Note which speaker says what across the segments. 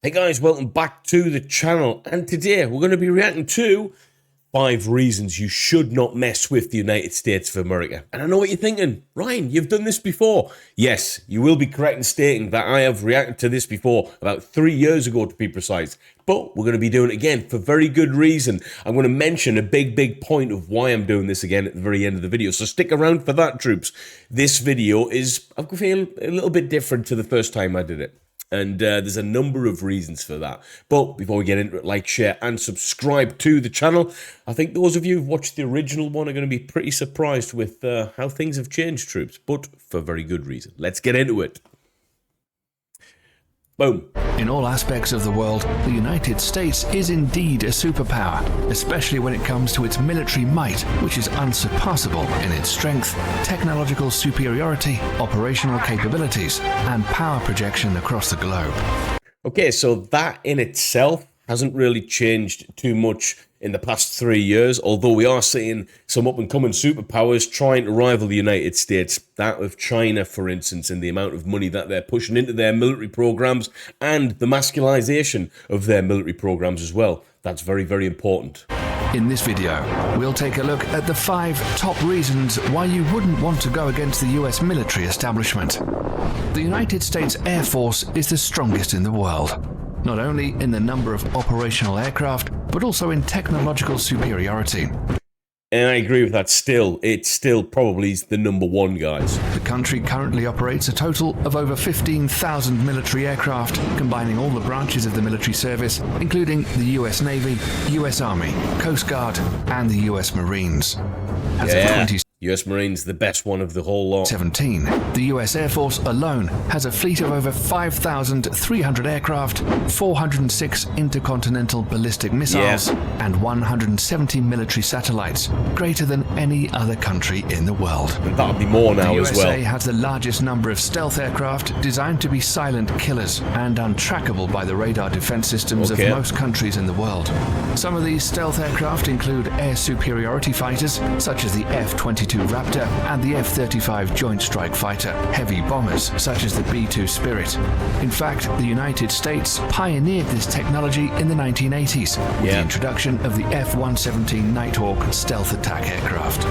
Speaker 1: Hey guys, welcome back to the channel, and today we're going to be reacting to 5 reasons you should not mess with the United States of America. And I know what you're thinking, Ryan, you've done this before. Yes, you will be correct in stating that I have reacted to this before, about 3 years ago to be precise. But we're going to be doing it again for very good reason. I'm going to mention a big point of why I'm doing this again at the very end of the video. So stick around for that, troops. This video is, I feel, a little bit different to the first time I did it. And there's a number of reasons for that. But before we get into it, like, share, and subscribe to the channel. I think those of you who've watched the original one are going to be pretty surprised with how things have changed, troops. But for very good reason. Let's get into it. Boom.
Speaker 2: In all aspects of the world, the United States is indeed a superpower, especially when it comes to its military might, which is unsurpassable in its strength, technological superiority, operational capabilities, and power projection across the globe.
Speaker 1: Okay, so that in itself hasn't really changed too much in the past 3 years, although we are seeing some up-and-coming superpowers trying to rival the United States. That of China, for instance, and the amount of money that they're pushing into their military programs and the masculization of their military programs as well. That's very important.
Speaker 2: In this video, we'll take a look at the 5 top reasons why you wouldn't want to go against the US military establishment. The United States Air Force is the strongest in the world, not only in the number of operational aircraft, but also in technological superiority.
Speaker 1: And I agree with that still. It's still probably the #1, guys.
Speaker 2: The country currently operates a total of over 15,000 military aircraft, combining all the branches of the military service, including the US Navy, US Army, Coast Guard, and the US Marines. As of 2017,
Speaker 1: US Marines, the best one of the whole lot.
Speaker 2: The US Air Force alone has a fleet of over 5,300 aircraft, 406 intercontinental ballistic missiles, and 170 military satellites, greater than any other country in the world.
Speaker 1: And that'll be more now as well.
Speaker 2: The USA has the largest number of stealth aircraft designed to be silent killers and untrackable by the radar defense systems of most countries in the world. Some of these stealth aircraft include air superiority fighters, such as the F-22 Raptor and the F-35 Joint Strike Fighter, heavy bombers such as the B-2 Spirit. In fact, the United States pioneered this technology in the 1980s with the introduction of the F-117 Nighthawk stealth attack aircraft.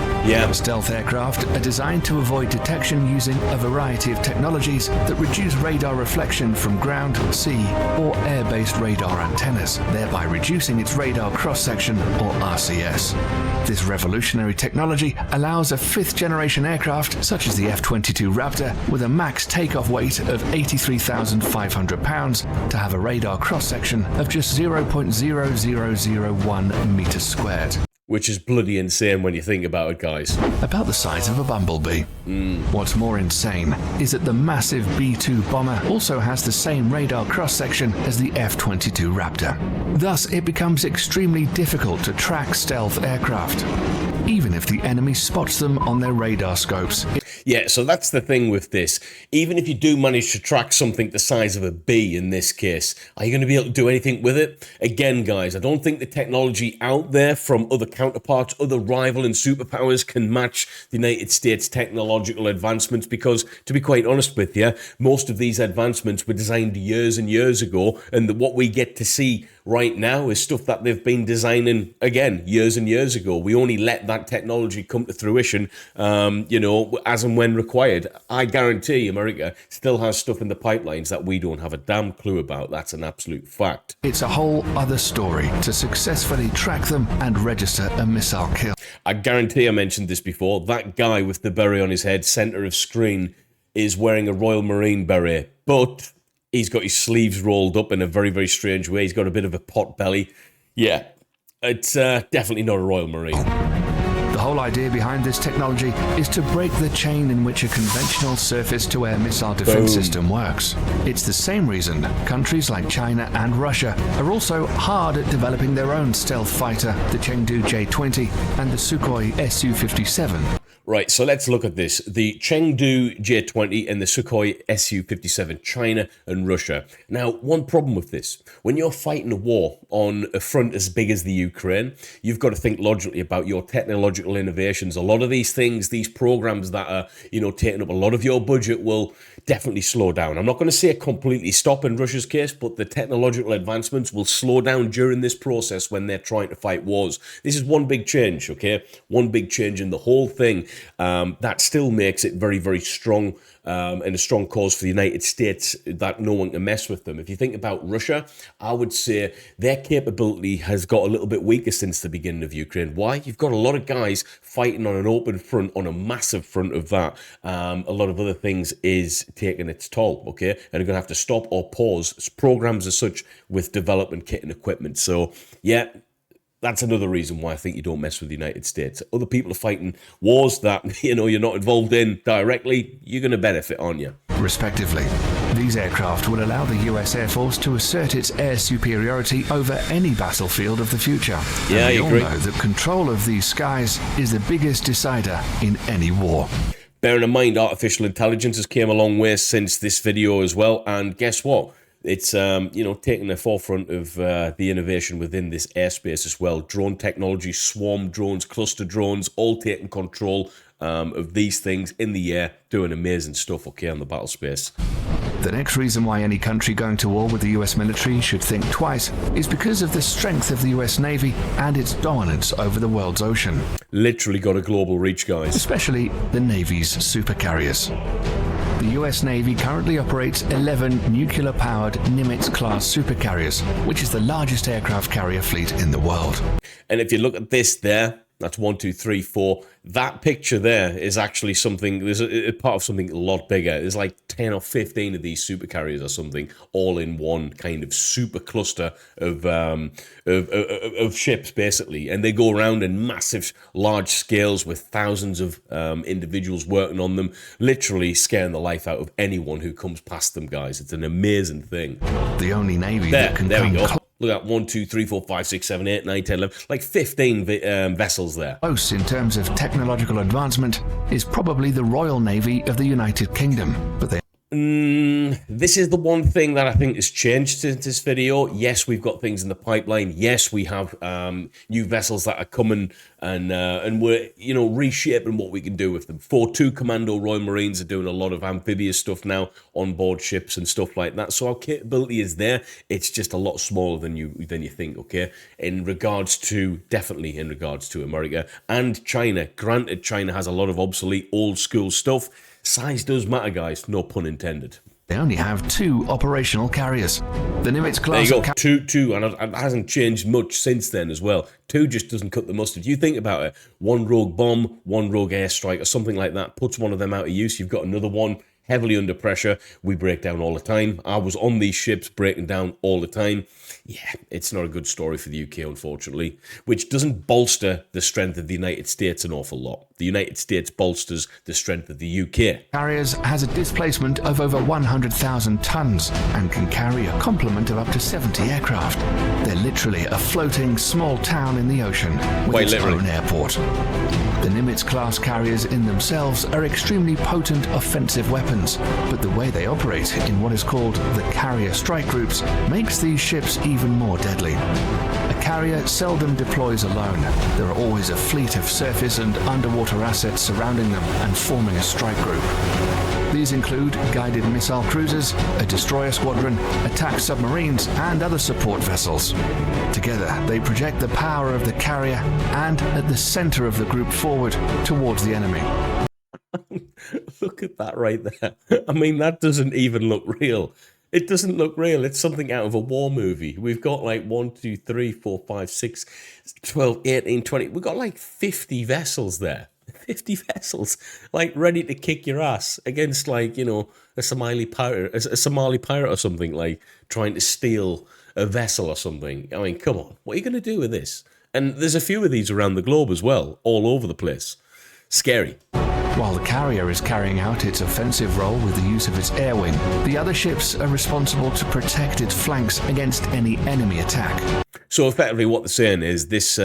Speaker 2: Stealth aircraft are designed to avoid detection using a variety of technologies that reduce radar reflection from ground, sea, or air-based radar antennas, thereby reducing its radar cross-section, or RCS. This revolutionary technology allows a 5th-generation aircraft, such as the F-22 Raptor, with a max takeoff weight of 83,500 pounds, to have a radar cross-section of just 0.0001 meters squared.
Speaker 1: Which is bloody insane when you think about it, guys.
Speaker 2: About the size of a bumblebee. What's more insane is that the massive B-2 bomber also has the same radar cross-section as the F-22 Raptor. Thus, it becomes extremely difficult to track stealth aircraft, even if the enemy spots them on their radar scopes.
Speaker 1: Yeah, so that's the thing with this. Even if you do manage to track something the size of a bee in this case, are you going to be able to do anything with it? Again, guys, I don't think the technology out there from other counterparts, other rival and superpowers can match the United States technological advancements because, to be quite honest with you, most of these advancements were designed years and years ago, and what we get to see right now is stuff that they've been designing, again, years and years ago. We only let that technology come to fruition, you know, as and when required. I guarantee America still has stuff in the pipelines that we don't have a damn clue about. That's an absolute fact.
Speaker 2: It's a whole other story to successfully track them and register a missile kill.
Speaker 1: I guarantee I mentioned this before. That guy with the beret on his head, center of screen, is wearing a Royal Marine beret, but he's got his sleeves rolled up in a very strange way. He's got a bit of a pot belly. Yeah, it's definitely not a Royal Marine.
Speaker 2: The whole idea behind this technology is to break the chain in which a conventional surface-to-air missile defense system works. It's the same reason countries like China and Russia are also hard at developing their own stealth fighter, the Chengdu J-20 and the Sukhoi Su-57.
Speaker 1: Right, so let's look at this. The Chengdu J-20 and the Sukhoi Su-57, China and Russia. Now, one problem with this. When you're fighting a war on a front as big as the Ukraine, you've got to think logically about your technological innovations. A lot of these things, these programs that are, taking up a lot of your budget will definitely slow down. I'm not going to say completely stop in Russia's case, but the technological advancements will slow down during this process when they're trying to fight wars. This is one big change, okay? One big change in the whole thing. That still makes it very, very strong and a strong cause for the United States that no one can mess with them. If you think about Russia, I would say their capability has got a little bit weaker since the beginning of Ukraine. Why? You've got a lot of guys fighting on an open front, on a massive front of that. A lot of other things is taking its toll, okay? And you're going to have to stop or pause programs as such with development kit and equipment. So, yeah, that's another reason why I think you don't mess with the United States. Other people are fighting wars that, you're not involved in directly. You're going to benefit, aren't you?
Speaker 2: Respectively. These aircraft will allow the US Air Force to assert its air superiority over any battlefield of the future.
Speaker 1: Yeah,
Speaker 2: and we
Speaker 1: I
Speaker 2: all
Speaker 1: agree.
Speaker 2: know that control of these skies is the biggest decider in any war.
Speaker 1: Bearing in mind, artificial intelligence has came a long way since this video as well. And guess what? It's, taking the forefront of the innovation within this airspace as well. Drone technology, swarm drones, cluster drones, all taking control of these things in the air, doing amazing stuff, okay, on the battle space.
Speaker 2: The next reason why any country going to war with the US military should think twice is because of the strength of the US Navy and its dominance over the world's ocean.
Speaker 1: Literally got a global reach, guys.
Speaker 2: Especially the Navy's supercarriers. The US Navy currently operates 11 nuclear-powered Nimitz-class supercarriers, which is the largest aircraft carrier fleet in the world.
Speaker 1: And if you look at this there, that's 1, 2, 3, 4. That picture there is actually something, there's a part of something a lot bigger. There's like 10 or 15 of these supercarriers or something, all in one kind of super cluster of ships, basically. And they go around in massive, large scales with thousands of individuals working on them, literally scaring the life out of anyone who comes past them, guys. It's an amazing thing.
Speaker 2: The only Navy
Speaker 1: There,
Speaker 2: that can
Speaker 1: there we
Speaker 2: come
Speaker 1: go. Look at 1, 2, 3, 4, 5, 6, 7, 8, 9, 10, 11, like 15 vessels there.
Speaker 2: close in terms of technological advancement is probably the Royal Navy of the United Kingdom, but they
Speaker 1: This is the one thing that I think has changed since this video. Yes, we've got things in the pipeline. Yes, we have new vessels that are coming, and we're reshaping what we can do with them. 4-2 Commando Royal Marines are doing a lot of amphibious stuff now on board ships and stuff like that. So our capability is there. It's just a lot smaller than you think. Okay, definitely in regards to America and China. Granted, China has a lot of obsolete old school stuff. Size does matter, guys. No pun intended.
Speaker 2: only have 2 operational carriers. The Nimitz class.
Speaker 1: There you go, two, and it hasn't changed much since then as well. 2 just doesn't cut the mustard. You think about it, 1 rogue bomb, 1 rogue airstrike, or something like that puts one of them out of use. You've got another one heavily under pressure. We break down all the time. I was on these ships breaking down all the time. Yeah, it's not a good story for the UK, unfortunately, which doesn't bolster the strength of the United States an awful lot. The United States bolsters the strength of the UK.
Speaker 2: Carriers has a displacement of over 100,000 tons and can carry a complement of up to 70 aircraft. They're literally a floating small town in the ocean with
Speaker 1: Quite
Speaker 2: its
Speaker 1: literally.
Speaker 2: own airport. The Nimitz-class carriers in themselves are extremely potent offensive weapons, but the way they operate in what is called the carrier strike groups makes these ships even more deadly. A carrier seldom deploys alone. There are always a fleet of surface and underwater assets surrounding them and forming a strike group. These include guided missile cruisers, a destroyer squadron, attack submarines, and other support vessels. Together, they project the power of the carrier and at the center of the group forward towards the enemy.
Speaker 1: Look at that right there. I mean, that doesn't even look real. It doesn't look real. It's something out of a war movie. We've got like 1, 2, 3, 4, 5, 6, 12, 18, 20. We've got like 50 vessels there. 50 vessels, like ready to kick your ass against, like, a Somali pirate or something, like trying to steal a vessel or something. I mean, come on, what are you going to do with this? And there's a few of these around the globe as well, all over the place. Scary.
Speaker 2: While the carrier is carrying out its offensive role with the use of its air wing, the other ships are responsible to protect its flanks against any enemy attack.
Speaker 1: So effectively what they're saying is this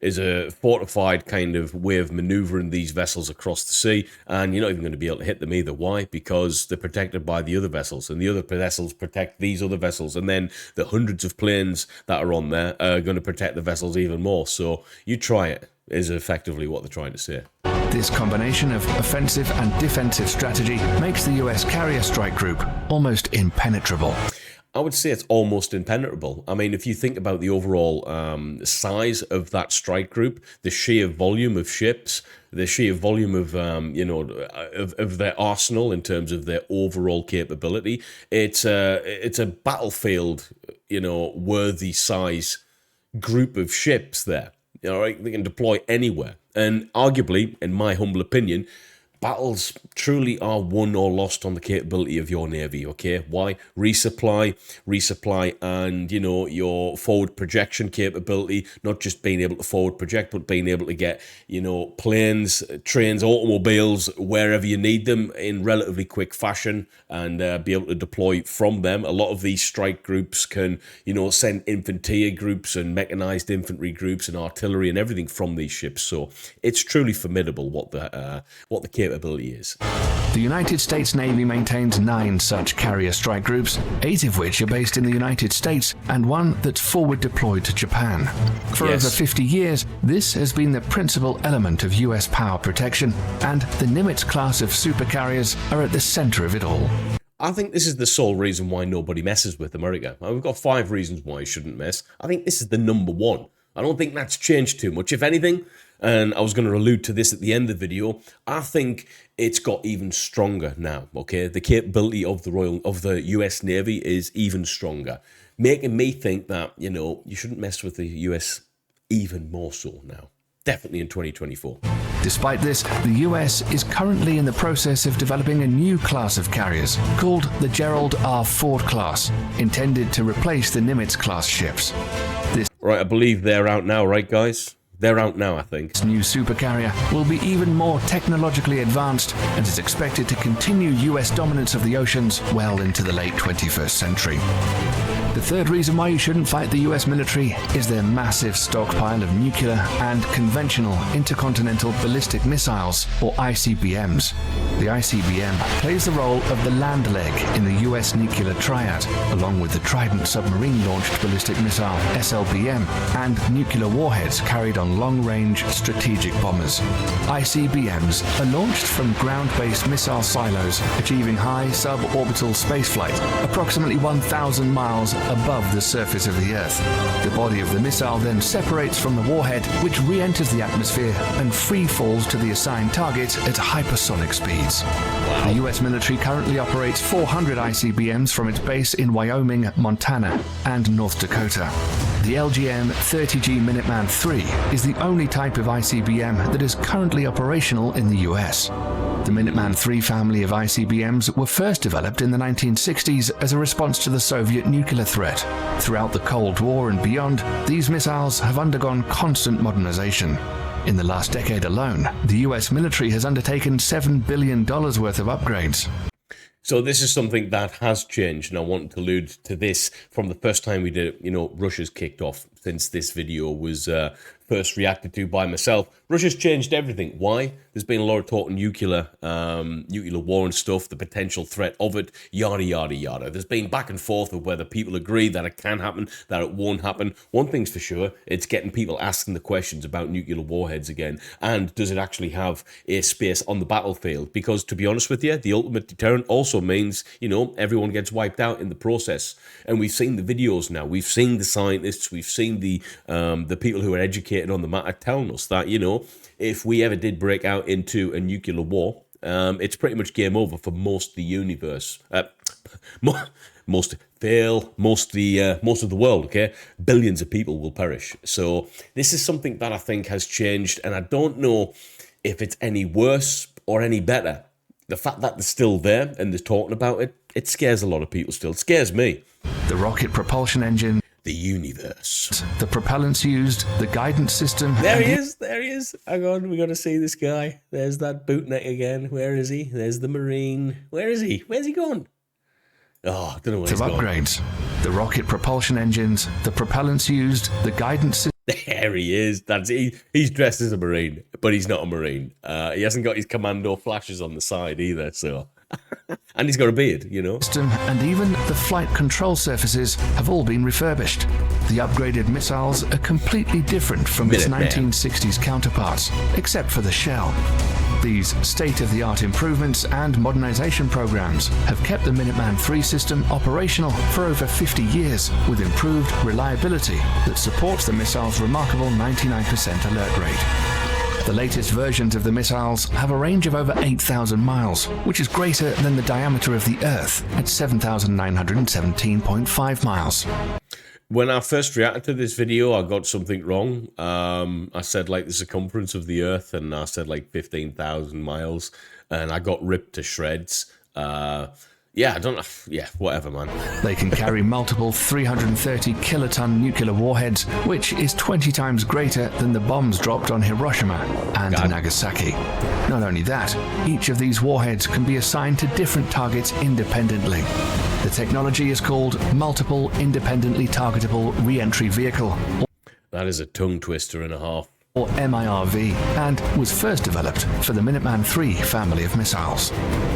Speaker 1: is a fortified kind of way of maneuvering these vessels across the sea, and you're not even going to be able to hit them either. Why? Because they're protected by the other vessels, and the other vessels protect these other vessels, and then the hundreds of planes that are on there are going to protect the vessels even more. So you try it, is effectively what they're trying to say.
Speaker 2: This combination of offensive and defensive strategy makes the US carrier strike group almost impenetrable.
Speaker 1: I would say it's almost impenetrable. I mean, if you think about the overall size of that strike group, the sheer volume of ships, the sheer volume of of their arsenal in terms of their overall capability, it's a battlefield, worthy size group of ships there. Right? They can deploy anywhere, and arguably, in my humble opinion, battles truly are won or lost on the capability of your navy, okay? Why? Resupply, and, your forward projection capability, not just being able to forward project, but being able to get, planes, trains, automobiles, wherever you need them in relatively quick fashion, and be able to deploy from them. A lot of these strike groups can, send infantry groups and mechanized infantry groups and artillery and everything from these ships. So it's truly formidable what the capability is.
Speaker 2: The United States Navy maintains 9 such carrier strike groups, 8 of which are based in the United States and 1 that's forward deployed to Japan. For over 50 years, this has been the principal element of US power protection, and the Nimitz class of supercarriers are at the center of it all.
Speaker 1: I think this is the sole reason why nobody messes with America. We've got 5 reasons why you shouldn't mess. I think this is the number 1. I don't think that's changed too much. If anything, and I was going to allude to this at the end of the video, I think it's got even stronger now, okay? The capability of the US Navy is even stronger, making me think that, you shouldn't mess with the US even more so now. Definitely in 2024.
Speaker 2: Despite this, the US is currently in the process of developing a new class of carriers called the Gerald R. Ford class, intended to replace the Nimitz class ships.
Speaker 1: Right, I believe they're out now, right, guys? They're out now, I think.
Speaker 2: This new supercarrier will be even more technologically advanced and is expected to continue US dominance of the oceans well into the late 21st century. The third reason why you shouldn't fight the US military is their massive stockpile of nuclear and conventional intercontinental ballistic missiles, or ICBMs. The ICBM plays the role of the land leg in the US nuclear triad, along with the Trident submarine-launched ballistic missile, SLBM, and nuclear warheads carried on long-range strategic bombers. ICBMs are launched from ground-based missile silos, achieving high suborbital spaceflight, approximately 1,000 miles above the surface of the Earth. The body of the missile then separates from the warhead, which re-enters the atmosphere and free falls to the assigned target at hypersonic speeds. Wow. The US military currently operates 400 ICBMs from its base in Wyoming, Montana, and North Dakota. The LGM-30G Minuteman III is the only type of ICBM that is currently operational in the US. The Minuteman III family of ICBMs were first developed in the 1960s as a response to the Soviet nuclear threat. Throughout the Cold War and beyond, these missiles have undergone constant modernization. In the last decade alone, the US military has undertaken $7 billion worth of upgrades.
Speaker 1: So this is something that has changed, and I want to allude to this from the first time we did it. Russia's kicked off since this video was first reacted to by myself. Russia's changed everything. Why? There's been a lot of talk on nuclear war and stuff, the potential threat of it, yada, yada, yada. There's been back and forth of whether people agree that it can happen, that it won't happen. One thing's for sure, it's getting people asking the questions about nuclear warheads again. And does it actually have a space on the battlefield? Because to be honest with you, the ultimate deterrent also means, everyone gets wiped out in the process. And we've seen the videos now. We've seen the scientists. We've seen the people who are educated on the matter telling us that, if we ever did break out into a nuclear war, it's pretty much game over for most of the universe. Most of the world, okay? Billions of people will perish. So this is something that I think has changed, and I don't know if it's any worse or any better. The fact that they're still there and they're talking about it, it scares a lot of people still. It scares me.
Speaker 2: The rocket propulsion engine,
Speaker 1: the universe,
Speaker 2: the propellants used, the guidance system.
Speaker 1: There he is. Hang on, we got to see this guy. There's that bootneck again. Where is he? There's the Marine. Where is he? Where's he gone? Oh, I don't know where he's gone.
Speaker 2: Upgrades, the rocket propulsion engines, the propellants used, the guidance system.
Speaker 1: There he is. He's dressed as a Marine, but he's not a Marine. He hasn't got his commando flashes on the side either, so... And he's got a beard, you know.
Speaker 2: And even the flight control surfaces have all been refurbished. The upgraded missiles are completely different from its 1960s counterparts, except for the shell. These state-of-the-art improvements and modernization programs have kept the Minuteman III system operational for over 50 years with improved reliability that supports the missile's remarkable 99% alert rate. The latest versions of the missiles have a range of over 8,000 miles, which is greater than the diameter of the Earth at 7,917.5 miles.
Speaker 1: When I first reacted to this video, I got something wrong. I said like the circumference of the Earth, and I said like 15,000 miles, and I got ripped to shreds. Yeah, whatever, man.
Speaker 2: They can carry multiple 330 kiloton nuclear warheads, which is 20 times greater than the bombs dropped on Hiroshima and Nagasaki. Not only that, each of these warheads can be assigned to different targets independently. The technology is called Multiple Independently Targetable Re-Entry Vehicle.
Speaker 1: That is a tongue twister and a half.
Speaker 2: Or MIRV, and was first developed for the Minuteman III family of missiles.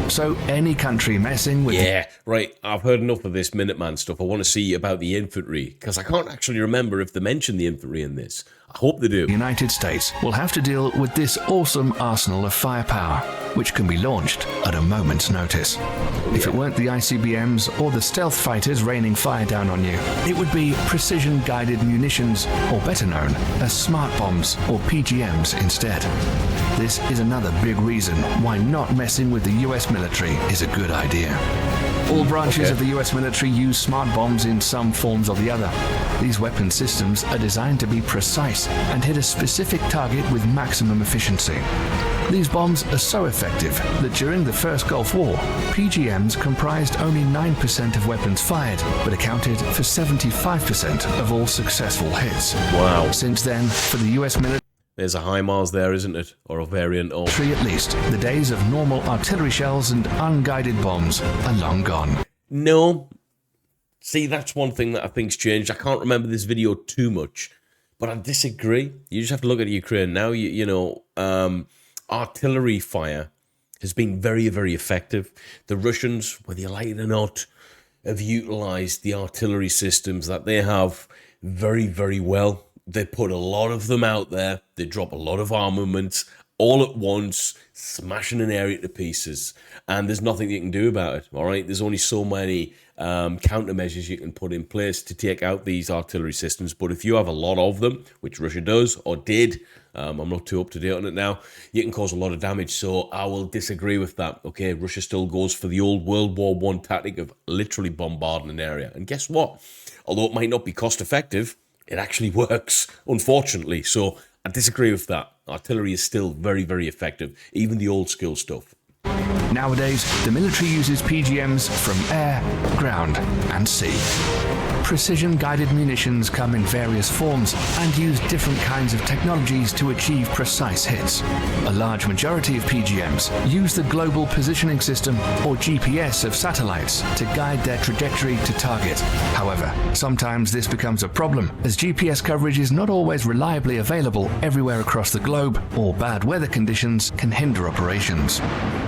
Speaker 2: So any country messing with...
Speaker 1: Yeah, right, I've heard enough of this Minuteman stuff. I want to see about the infantry, because I can't actually remember if they mention the infantry in this. I hope they do.
Speaker 2: The United States will have to deal with this awesome arsenal of firepower, which can be launched at a moment's notice. If it weren't the ICBMs or the stealth fighters raining fire down on you, it would be precision-guided munitions, or better known as smart bombs or PGMs instead. This is another big reason why not messing with the US military is a good idea. All branches of the US military use smart bombs in some forms or the other. These weapon systems are designed to be precise and hit a specific target with maximum efficiency. These bombs are so effective that during the First Gulf War, PGMs comprised only 9% of weapons fired, but accounted for 75% of all successful hits.
Speaker 1: Wow.
Speaker 2: Since then, for the US military...
Speaker 1: There's a HIMARS there, isn't it? Or a variant of...
Speaker 2: At least, the days of normal artillery shells and unguided bombs are long gone.
Speaker 1: No. See, that's one thing that I think's changed. I can't remember this video too much, but I disagree. You just have to look at Ukraine now. Artillery fire has been very, very effective. The Russians, whether you like it or not, have utilized the artillery systems that they have very, very well. They put a lot of them out there. They drop a lot of armaments all at once, smashing an area to pieces. And there's nothing you can do about it, all right? There's only so many countermeasures you can put in place to take out these artillery systems. But if you have a lot of them, which Russia does or did, I'm not too up to date on it now, you can cause a lot of damage. So I will disagree with that. Okay, Russia still goes for the old World War I tactic of literally bombarding an area. And guess what? Although it might not be cost effective, it actually works, unfortunately. So I disagree with that. Artillery is still very, very effective, even the old school stuff.
Speaker 2: Nowadays, the military uses PGMs from air, ground, and sea. Precision-guided munitions come in various forms and use different kinds of technologies to achieve precise hits. A large majority of PGMs use the Global Positioning System, or GPS, of satellites to guide their trajectory to target. However, sometimes this becomes a problem, as GPS coverage is not always reliably available everywhere across the globe, or bad weather conditions can hinder operations.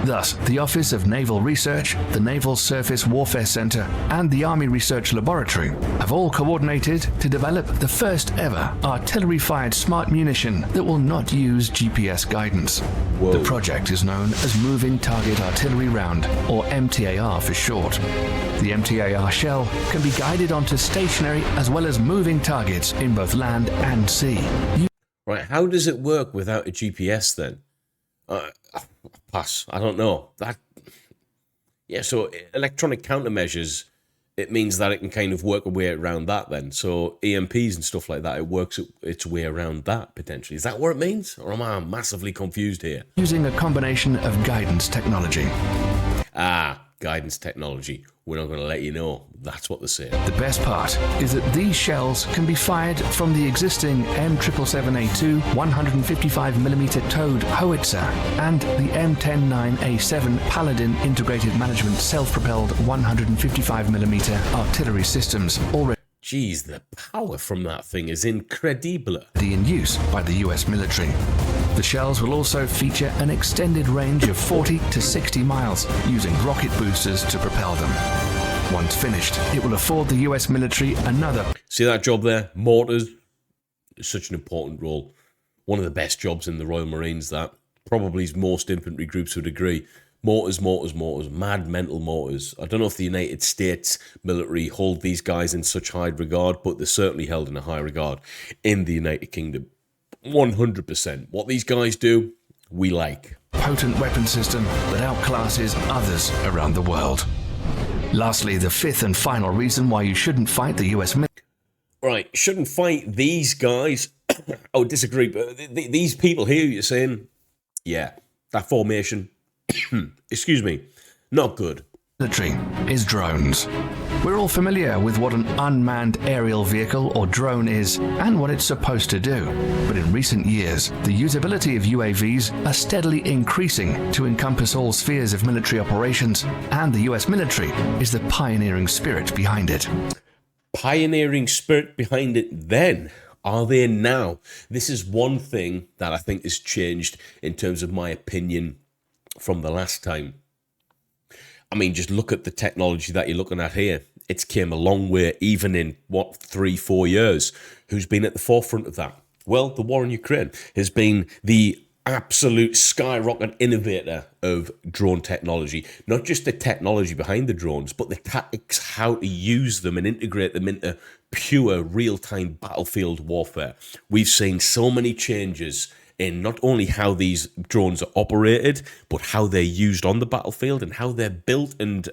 Speaker 2: Thus, the Office of Naval Research, the Naval Surface Warfare Center, and the Army Research Laboratory have all coordinated to develop the first ever artillery-fired smart munition that will not use GPS guidance. Whoa. The project is known as Moving Target Artillery Round, or MTAR for short. The MTAR shell can be guided onto stationary as well as moving targets in both land and sea.
Speaker 1: Right, how does it work without a GPS then? Pass. I don't know. So electronic countermeasures, it means that it can kind of work a way around that then. So EMPs and stuff like that, it works its way around that potentially. Is that what it means? Or am I massively confused here?
Speaker 2: Using a combination of guidance technology.
Speaker 1: Guidance technology. We're not going to let you know. That's what they say.
Speaker 2: The best part is that these shells can be fired from the existing M777A2 155mm towed howitzer and the M109A7 Paladin integrated management self-propelled 155mm artillery systems already.
Speaker 1: Jeez, the power from that thing is incredible.
Speaker 2: In use by the US military. The shells will also feature an extended range of 40 to 60 miles, using rocket boosters to propel them. Once finished, it will afford the US military another...
Speaker 1: See that job there? Mortars. It's such an important role. One of the best jobs in the Royal Marines, that. Probably most infantry groups would agree. Mortars, mortars, mortars. Mad mental mortars. I don't know if the United States military hold these guys in such high regard, but they're certainly held in a high regard in the United Kingdom. 100%. What these guys do, we like.
Speaker 2: Potent weapon system that outclasses others around the world. Lastly, the fifth and final reason why you shouldn't fight the US military.
Speaker 1: Right, shouldn't fight these guys. I would disagree, but these people here, you're saying, yeah, that formation, excuse me, not good.
Speaker 2: Military is drones. We're all familiar with what an unmanned aerial vehicle or drone is and what it's supposed to do. But in recent years, the usability of UAVs are steadily increasing to encompass all spheres of military operations, and the US military is the pioneering spirit behind it.
Speaker 1: Pioneering spirit behind it then? Are they now? This is one thing that I think has changed in terms of my opinion from the last time. I mean, just look at the technology that you're looking at here. It's came a long way, even in, 3-4 years. Who's been at the forefront of that? Well, the war in Ukraine has been the absolute skyrocket innovator of drone technology. Not just the technology behind the drones, but the tactics, how to use them and integrate them into pure real-time battlefield warfare. We've seen so many changes in not only how these drones are operated, but how they're used on the battlefield and how they're built and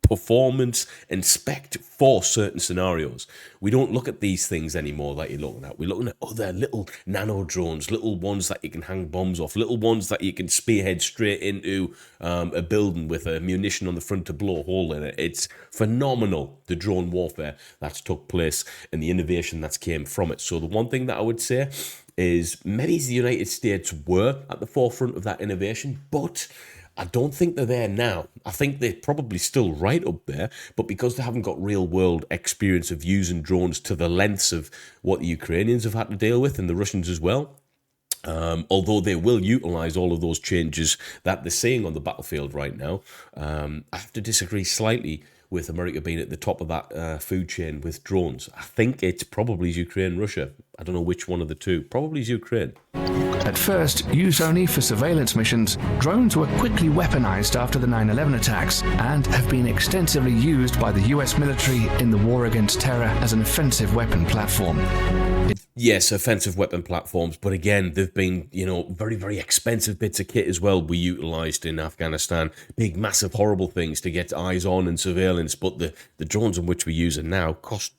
Speaker 1: performance and spec for certain scenarios. We don't look at these things anymore that you're looking at. We're looking at other little nano drones, little ones that you can hang bombs off, little ones that you can spearhead straight into a building with a munition on the front to blow a hole in it. It's phenomenal, the drone warfare that's took place and the innovation that's came from it. So the one thing that I would say is maybe the United States were at the forefront of that innovation, but I don't think they're there now. I think they're probably still right up there, but because they haven't got real-world experience of using drones to the lengths of what the Ukrainians have had to deal with, and the Russians as well, although they will utilise all of those changes that they're seeing on the battlefield right now, I have to disagree slightly with America being at the top of that food chain with drones. I think it's probably Ukraine, Russia. I don't know which one of the two. Probably Ukraine.
Speaker 2: At first, used only for surveillance missions, drones were quickly weaponized after the 9/11 attacks and have been extensively used by the US military in the war against terror as an offensive weapon platform.
Speaker 1: Yes, offensive weapon platforms, but again, they've been, very, very expensive bits of kit as well we utilised in Afghanistan. Big, massive, horrible things to get eyes on and surveillance, but the drones on which we're using now cost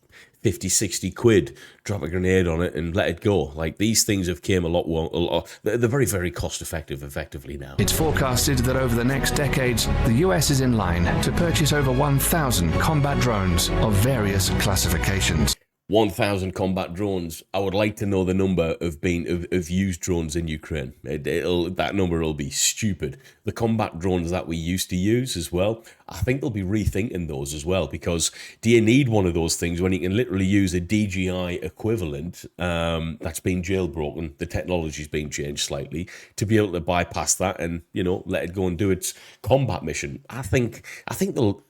Speaker 1: 50, 60 quid, drop a grenade on it and let it go. Like, these things have came a lot, they're very, very cost effectively now.
Speaker 2: It's forecasted that over the next decades, the US is in line to purchase over 1,000 combat drones of various classifications.
Speaker 1: 1,000 combat drones. I would like to know the number of used drones in Ukraine. That number will be stupid. The combat drones that we used to use as well, I think they'll be rethinking those as well, because do you need one of those things when you can literally use a DJI equivalent that's been jailbroken, the technology's been changed slightly, to be able to bypass that and, let it go and do its combat mission? I think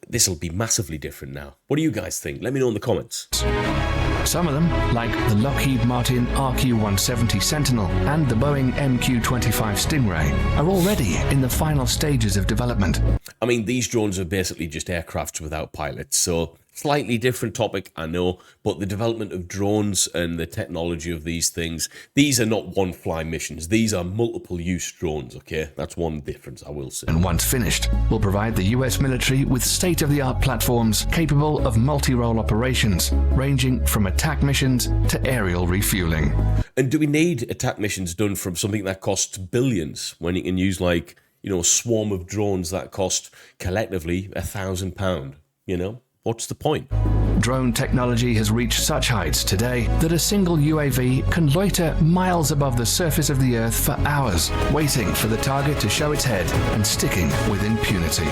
Speaker 1: this will be massively different now. What do you guys think? Let me know in the comments.
Speaker 2: Some of them, like the Lockheed Martin RQ-170 Sentinel and the Boeing MQ-25 Stingray, are already in the final stages of development.
Speaker 1: I mean, these drones are basically just aircrafts without pilots, so slightly different topic, I know, but the development of drones and the technology of these things, these are not one-fly missions. These are multiple-use drones, okay? That's one difference, I will say.
Speaker 2: And once finished, will provide the US military with state-of-the-art platforms capable of multi-role operations, ranging from attack missions to aerial refueling.
Speaker 1: And do we need attack missions done from something that costs billions when you can use, a swarm of drones that cost collectively £1,000, what's the point?
Speaker 2: Drone technology has reached such heights today that a single UAV can loiter miles above the surface of the Earth for hours, waiting for the target to show its head and sticking with impunity.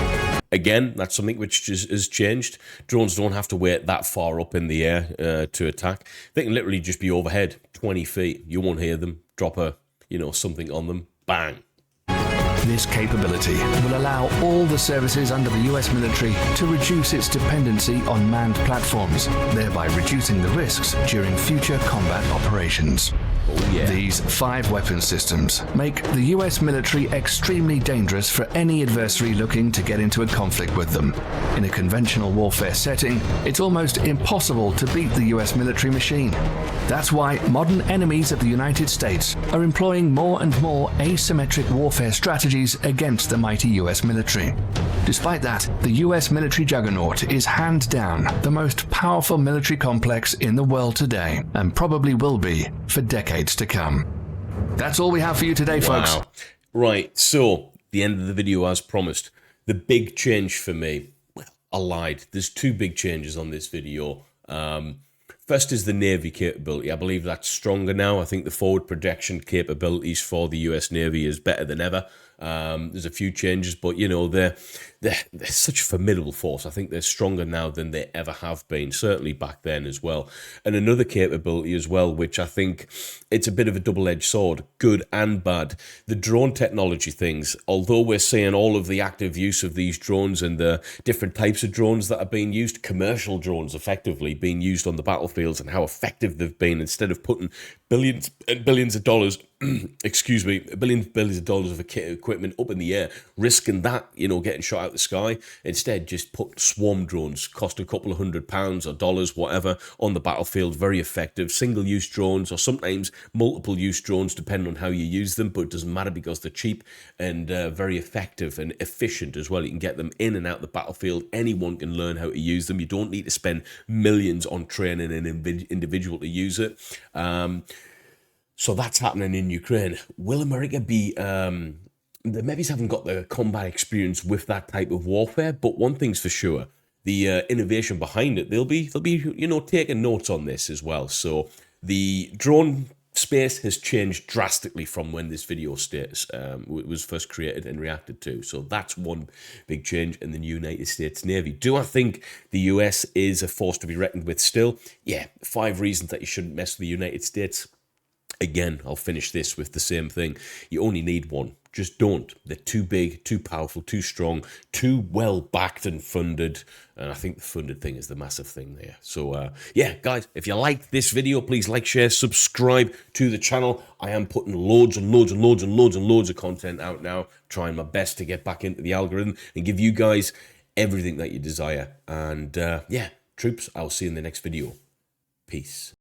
Speaker 1: Again, that's something which has changed. Drones don't have to wait that far up in the air to attack. They can literally just be overhead, 20 feet. You won't hear them. Drop something on them. Bang.
Speaker 2: This capability will allow all the services under the US military to reduce its dependency on manned platforms, thereby reducing the risks during future combat operations.
Speaker 1: Oh, yeah.
Speaker 2: These 5 weapon systems make the US military extremely dangerous for any adversary looking to get into a conflict with them. In a conventional warfare setting, it's almost impossible to beat the US military machine. That's why modern enemies of the United States are employing more and more asymmetric warfare strategies against the mighty US military. Despite that, the US military juggernaut is hands down the most powerful military complex in the world today, and probably will be for decades to come. That's all we have for you today, folks.
Speaker 1: Right, so the end of the video as promised. The big change for me, well, I lied. There's 2 big changes on this video. First is the Navy capability. I believe that's stronger now. I think the forward projection capabilities for the US Navy is better than ever. There's a few changes, but they're such a formidable force. I think they're stronger now than they ever have been, certainly back then as well. And another capability as well, which I think it's a bit of a double-edged sword, good and bad. The drone technology things, although we're seeing all of the active use of these drones and the different types of drones that are being used, commercial drones effectively being used on the battlefields and how effective they've been, instead of putting billions and billions of dollars billions of dollars of equipment up in the air, risking that, getting shot out the sky. Instead, just put swarm drones, cost a couple of £100 or dollars, whatever, on the battlefield. Very effective. Single-use drones, or sometimes multiple-use drones, depending on how you use them, but it doesn't matter because they're cheap and very effective and efficient as well. You can get them in and out the battlefield. Anyone can learn how to use them. You don't need to spend millions on training an individual to use it. So that's happening in Ukraine. Will America be... the maybe haven't got the combat experience with that type of warfare, but one thing's for sure, the innovation behind it, they'll be taking notes on this as well. So the drone space has changed drastically from when this video was first created and reacted to. So that's one big change in the United States Navy. Do I think the US is a force to be reckoned with still? Yeah, 5 reasons that you shouldn't mess with the United States. Again, I'll finish this with the same thing. You only need one. Just don't. They're too big, too powerful, too strong, too well backed and funded. And I think the funded thing is the massive thing there. So, yeah, guys, if you liked this video, please like, share, subscribe to the channel. I am putting loads and loads and loads and loads and loads of content out now, trying my best to get back into the algorithm and give you guys everything that you desire. And, yeah, troops, I'll see you in the next video. Peace.